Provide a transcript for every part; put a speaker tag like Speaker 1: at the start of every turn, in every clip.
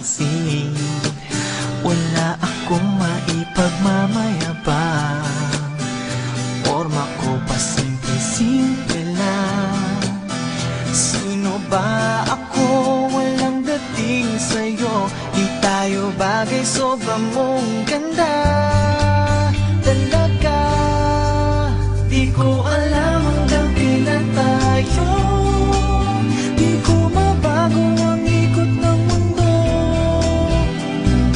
Speaker 1: pansin. Wala akong maipagmamayabang, forma ko pa simple-simple lang. Sino ba ako? Walang dating sa'yo. Di tayo bagay, sobra mong ganda. Talaga, di ko alam hanggang kailan tayo. Di ko mabago ang ikot ng mundo,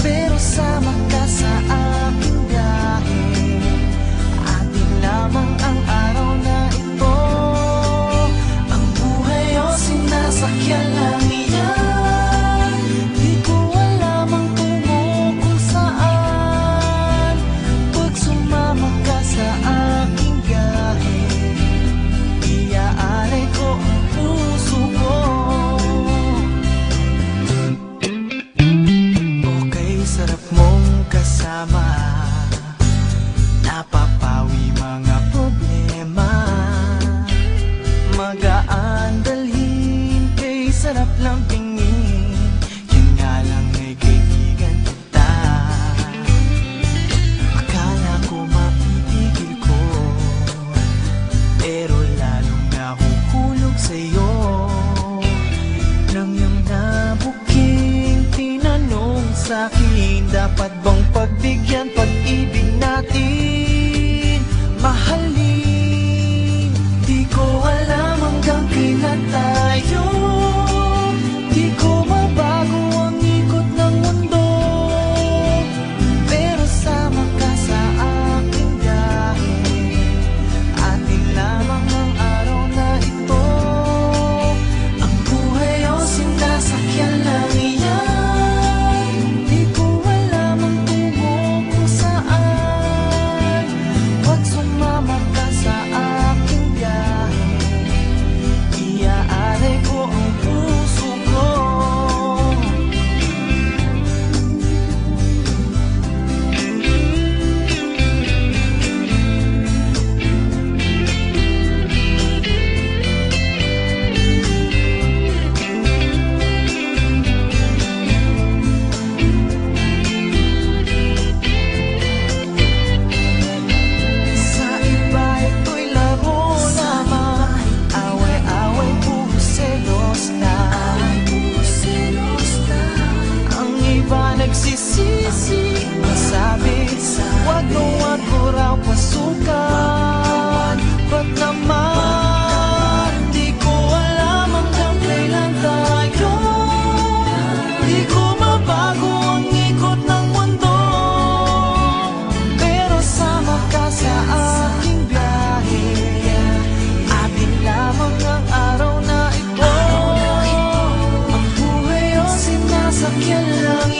Speaker 1: pero sama ka sa aking biyahe. Atin lamang ang araw na ito. Ang buhay o sinasakyan lang iyan. Di ko alam ang tungo kung saan. Pag sumama ka sa aking biyahe, iaalay ko ang puso ko. Okay, sarap mong kasama, napapawi mga problema. Magaan dalhin, kay sarap lang tingin. Yan nga lang ay kaibigan kita. Akala ko mapipigil ko, pero lalong nahuhulog sa'yo. Nang iyong nabuking tinanong sa'kin, dapat bang pagbigyan pag-ibig natin? Mahalin, di ko alam hanggang kailan tayo. Di ko mabago ang ikot ng mundo, pero sama ka sa aking biyahe. Atin lamang ang araw na ito. Ang buhay o sinasakyan lang iyan. Di ko alam ang tungo kung saan. Pag sumama ka sa aking biyahe, iaalay ko ang puso ko. Sa iba ito'y laro lamang, away-away, puro selos lang. Ang iba nagsisisi, masabi, wag mo raw pasukan. Ba't naman, di ko alam hanggang kailan tayo. Di ko mabago ang ikot ng mundo, pero sama ka sa aking biyahe. Atin lamang ang araw na ito. Ang buhay o sinasakyan lang